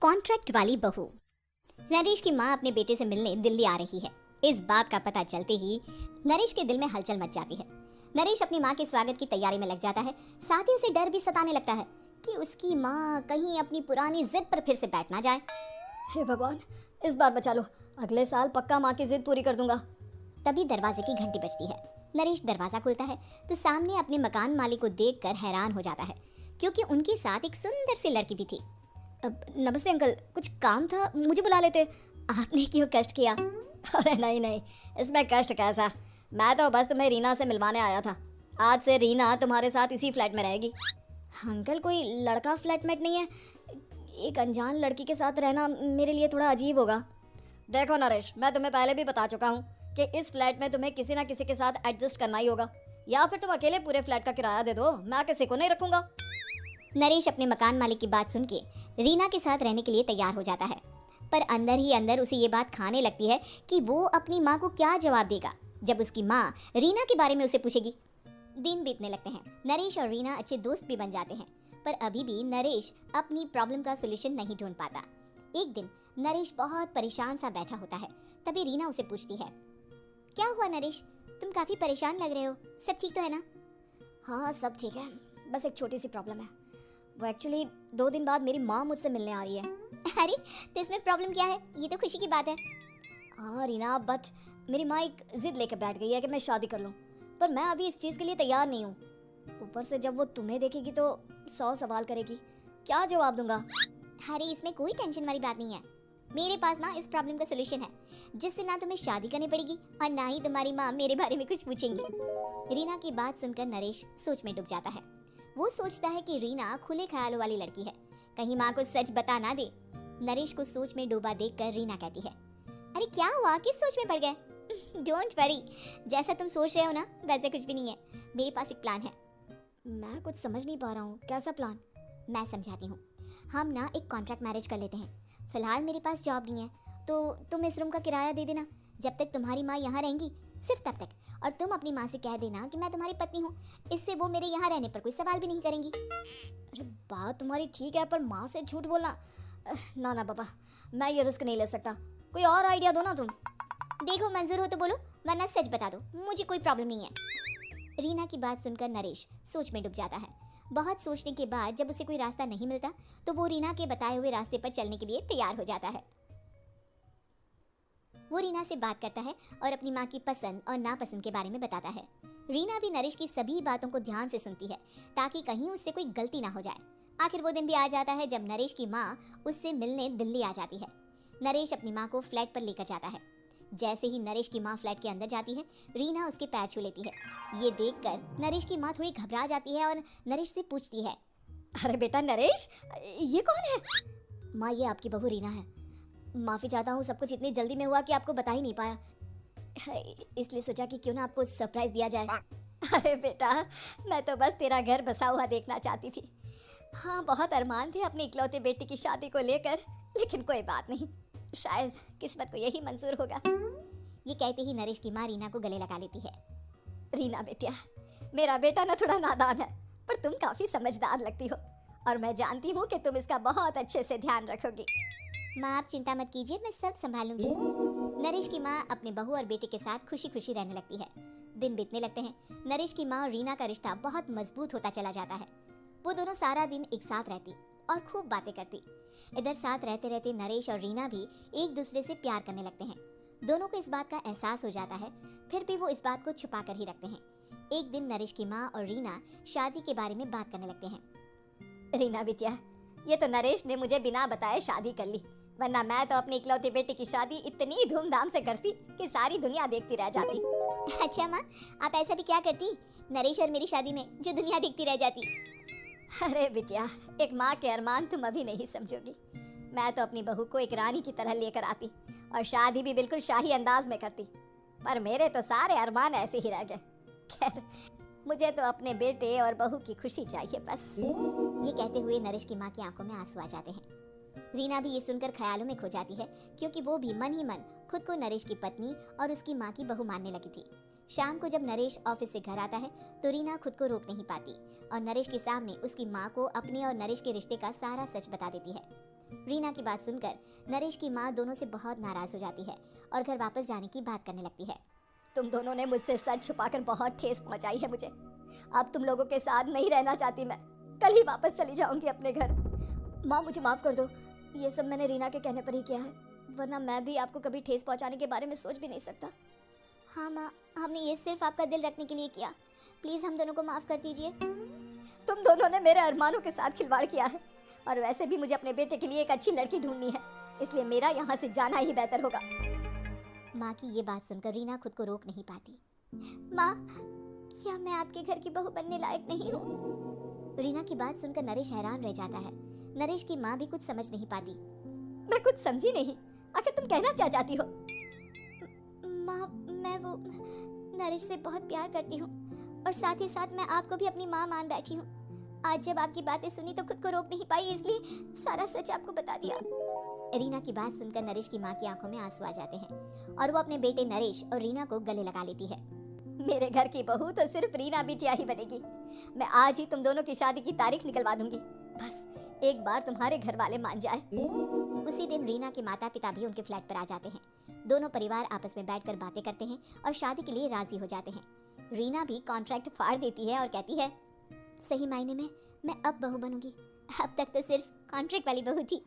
Contract वाली बहू। नरेश की माँ अपने बेटे से मिलने दिल्ली आ रही है। इस बात का पता चलते ही नरेश के दिल में हलचल मच जाती है। नरेश अपनी माँ के स्वागत की तैयारी में लग जाता है। साथ ही उसे डर भी सताने लगता है कि उसकी माँ कहीं अपनी पुरानी जिद पर फिर से बैठ ना जाए। हे भगवान, इस बार बचा लो, अगले साल पक्का माँ की जिद पूरी कर दूंगा। तभी दरवाजे की घंटी बजती है। नरेश दरवाजा खोलता है तो सामने अपने मकान मालिक को देखकर हैरान हो जाता है, क्योंकि उनके साथ एक सुंदर सी लड़की भी थी। नमस्ते अंकल, कुछ काम था, मुझे बुला लेते। आपने क्यों कष्ट किया? अरे नहीं, इसमें कष्ट कैसा, मैं तो बस तुम्हें रीना से मिलवाने आया था। आज से रीना तुम्हारे साथ इसी फ्लैट में रहेगी। अंकल, कोई लड़का फ्लैटमेट नहीं है? एक अनजान लड़की के साथ रहना मेरे लिए थोड़ा अजीब होगा। देखो नरेश, मैं तुम्हें पहले भी बता चुका हूँ कि इस फ्लैट में तुम्हें किसी ना किसी के साथ एडजस्ट करना ही होगा, या फिर तुम अकेले पूरे फ्लैट का किराया दे दो, मैं किसी को नहीं रखूंगा। नरेश अपने मकान मालिक की बात सुन के रीना के साथ रहने के लिए तैयार हो जाता है, पर अंदर ही अंदर उसे ये बात खाने लगती है कि वो अपनी माँ को क्या जवाब देगा जब उसकी माँ रीना के बारे में उसे पूछेगी। दिन बीतने लगते हैं। नरेश और रीना अच्छे दोस्त भी बन जाते हैं, पर अभी भी नरेश अपनी प्रॉब्लम का सोल्यूशन नहीं ढूंढ पाता। एक दिन नरेश बहुत परेशान सा बैठा होता है। तभी रीना उसे पूछती है, क्या हुआ नरेश, तुम काफी परेशान लग रहे हो, सब ठीक तो है ना? हाँ, सब ठीक है, बस एक छोटी सी प्रॉब्लम है। वो एक्चुअली 2 दिन बाद मेरी माँ मुझसे मिलने आ रही है। अरे, तो इसमें प्रॉब्लम क्या है? ये तो खुशी की बात है। हाँ रीना, बट मेरी माँ एक जिद लेकर बैठ गई है कि मैं शादी कर लूँ, पर मैं अभी इस चीज़ के लिए तैयार नहीं हूँ। ऊपर से जब वो तुम्हें देखेगी तो 100 सवाल करेगी, क्या जवाब दूंगा? अरे, इसमें कोई टेंशन वाली बात नहीं है। मेरे पास ना इस प्रॉब्लम का सोल्यूशन है, जिससे ना तुम्हें शादी करनी पड़ेगी और ना ही तुम्हारी माँ मेरे बारे में कुछ पूछेंगी। रीना की बात सुनकर नरेश सोच में डूब जाता है। वो सोचता है कि रीना खुले ख्यालों वाली लड़की है, कहीं माँ को सच बता ना दे। नरेश को सोच में डूबा देखकर रीना कहती है, अरे क्या हुआ, किस सोच में पड़ गए? डोंट वरी, जैसा तुम सोच रहे हो ना वैसे कुछ भी नहीं है। मेरे पास एक प्लान है। मैं कुछ समझ नहीं पा रहा हूँ, कैसा प्लान? मैं समझाती हूँ। हम ना एक कॉन्ट्रैक्ट मैरिज कर लेते हैं। फिलहाल मेरे पास जॉब नहीं है, तो तुम इस रूम का किराया दे देना जब तक तुम्हारी माँ यहाँ रहेंगी, सिर्फ तब तक। और तुम अपनी माँ से कह देना कि मैं तुम्हारी पत्नी हूँ, इससे वो मेरे यहाँ रहने पर कोई सवाल भी नहीं करेंगी। अरे बात तुम्हारी ठीक है, पर माँ से झूठ बोलना, ना पापा, मैं ये रिस्क नहीं ले सकता। कोई और आइडिया दो ना तुम। देखो, मंजूर हो तो बोलो, वरना सच बता दो, मुझे कोई प्रॉब्लम नहीं है। रीना की बात सुनकर नरेश सोच में डूब जाता है। बहुत सोचने के बाद जब उसे कोई रास्ता नहीं मिलता तो वो रीना के बताए हुए रास्ते पर चलने के लिए तैयार हो जाता है। वो रीना से बात करता है और अपनी माँ की पसंद और नापसंद के बारे में बताता है। रीना भी नरेश की सभी बातों को ध्यान से सुनती है, ताकि कहीं उससे कोई गलती ना हो जाए। आखिर वो दिन भी आ जाता है जब नरेश की माँ उससे मिलने दिल्ली आ जाती है। नरेश अपनी माँ को फ्लैट पर लेकर जाता है। जैसे ही नरेश की माँ फ्लैट के अंदर जाती है, रीना उसके पैर छू लेती है। ये देखकर नरेश की माँ थोड़ी घबरा जाती है और नरेश से पूछती है, अरे बेटा नरेश, ये कौन है? माँ, ये आपकी बहू रीना है। माफ़ी चाहता हूँ, सब कुछ इतनी जल्दी में हुआ कि आपको बता ही नहीं पाया, इसलिए सोचा कि क्यों ना आपको सरप्राइज दिया जाए। अरे बेटा, मैं तो बस तेरा घर बसा हुआ देखना चाहती थी। हाँ, बहुत अरमान थे अपनी इकलौते बेटी की शादी को लेकर, लेकिन कोई बात नहीं, शायद किस्मत को यही मंजूर होगा। ये कहते ही नरेश की माँ रीना को गले लगा लेती है। रीना बेटिया, मेरा बेटा ना थोड़ा नादान है, पर तुम काफ़ी समझदार लगती हो, और मैं जानती हूँ कि तुम इसका बहुत अच्छे से ध्यान रखोगी। माँ, आप चिंता मत कीजिए, मैं सब संभालूंगी। नरेश की माँ अपने बहू और बेटे के साथ खुशी खुशी रहने लगती है। दिन बीतने लगते हैं। नरेश की माँ और रीना का रिश्ता बहुत मजबूत होता चला जाता है। वो दोनों सारा दिन एक साथ रहती और खूब बातें करती। इधर साथ रहते रहते नरेश और रीना भी एक दूसरे से प्यार करने लगते हैं। दोनों को इस बात का एहसास हो जाता है, फिर भी वो इस बात को छुपा कर ही रखते हैं। एक दिन नरेश की माँ और रीना शादी के बारे में बात करने लगते हैं। रीना बिटिया, ये तो नरेश ने मुझे बिना बताए शादी कर ली, वरना मैं तो अपनी इकलौती बेटी की शादी इतनी धूमधाम से करती कि सारी दुनिया देखती रह जाती। अच्छा माँ, आप ऐसा भी क्या करती नरेश और मेरी शादी में जो दुनिया देखती रह जाती? अरे बिटिया, एक माँ के अरमान तुम अभी नहीं समझोगी। मैं तो अपनी बहू को एक रानी की तरह लेकर आती और शादी भी बिल्कुल शाही अंदाज में करती, पर मेरे तो सारे अरमान ऐसे ही रह गए। खैर, मुझे तो अपने बेटे और बहू की खुशी चाहिए बस। ये कहते हुए नरेश की माँ की आंखों में आंसू आ जाते हैं। रीना भी ये सुनकर ख्यालों में खो जाती है, क्योंकि वो भी मन ही मन खुद को नरेश की पत्नी और उसकी माँ की बहू मानने लगी थी। शाम को जब नरेश ऑफिस से घर आता है तो रीना खुद को रोक नहीं पाती और नरेश के सामने उसकी माँ को अपने और नरेश के रिश्ते का सारा सच बता देती है। रीना की बात सुनकर नरेश की माँ दोनों से बहुत नाराज हो जाती है और घर वापस जाने की बात करने लगती है। तुम दोनों ने मुझसे सच छुपाकर बहुत ठेस पहुंचाई है मुझे। अब तुम लोगों के साथ नहीं रहना चाहती मैं, कल ही वापस चली जाऊंगी अपने घर। माँ मुझे माफ कर दो, ये सब मैंने रीना के कहने पर ही किया है, वरना मैं भी आपको कभी ठेस पहुंचाने के बारे में सोच भी नहीं सकता। हाँ माँ, हमने ये सिर्फ आपका दिल रखने के लिए किया, प्लीज हम दोनों को माफ कर दीजिए। तुम दोनों ने मेरे अरमानों के साथ खिलवाड़ किया है, और वैसे भी मुझे अपने बेटे के लिए एक अच्छी लड़की ढूंढनी है, इसलिए मेरा यहाँ से जाना ही बेहतर होगा। माँ की ये बात सुनकर रीना खुद को रोक नहीं पाती। माँ, क्या मैं आपके घर की बहू बनने लायक नहीं हूँ? रीना की बात सुनकर नरेश हैरान रह जाता है। नरेश की माँ भी कुछ समझ नहीं पाती। मैं कुछ समझी नहीं, आखिर तुम कहना क्या चाहती हो? माँ, मैं वो नरेश से बहुत प्यार करती हूँ और साथ ही साथ मैं आपको भी अपनी माँ मान बैठी हूँ। आज जब आपकी बातें सुनी तो खुद को रोक नहीं पाई, इसलिए सारा सच आपको बता दिया। रीना की बात सुनकर नरेश की माँ की आंखों में आंसू आ जाते हैं और वो अपने बेटे नरेश और रीना को गले लगा लेती है। मेरे घर की बहू तो सिर्फ रीना बिटिया ही बनेगी। मैं आज ही तुम दोनों की शादी की तारीख निकलवा दूंगी, बस एक बार तुम्हारे घर वाले मान जाए। उसी दिन रीना के माता पिता भी उनके फ्लैट पर आ जाते हैं। दोनों परिवार आपस में बैठकर बातें करते हैं और शादी के लिए राजी हो जाते हैं। रीना भी कॉन्ट्रैक्ट फाड़ देती है और कहती है, सही मायने में मैं अब बहू बनूंगी, अब तक तो सिर्फ कॉन्ट्रैक्ट वाली बहू थी।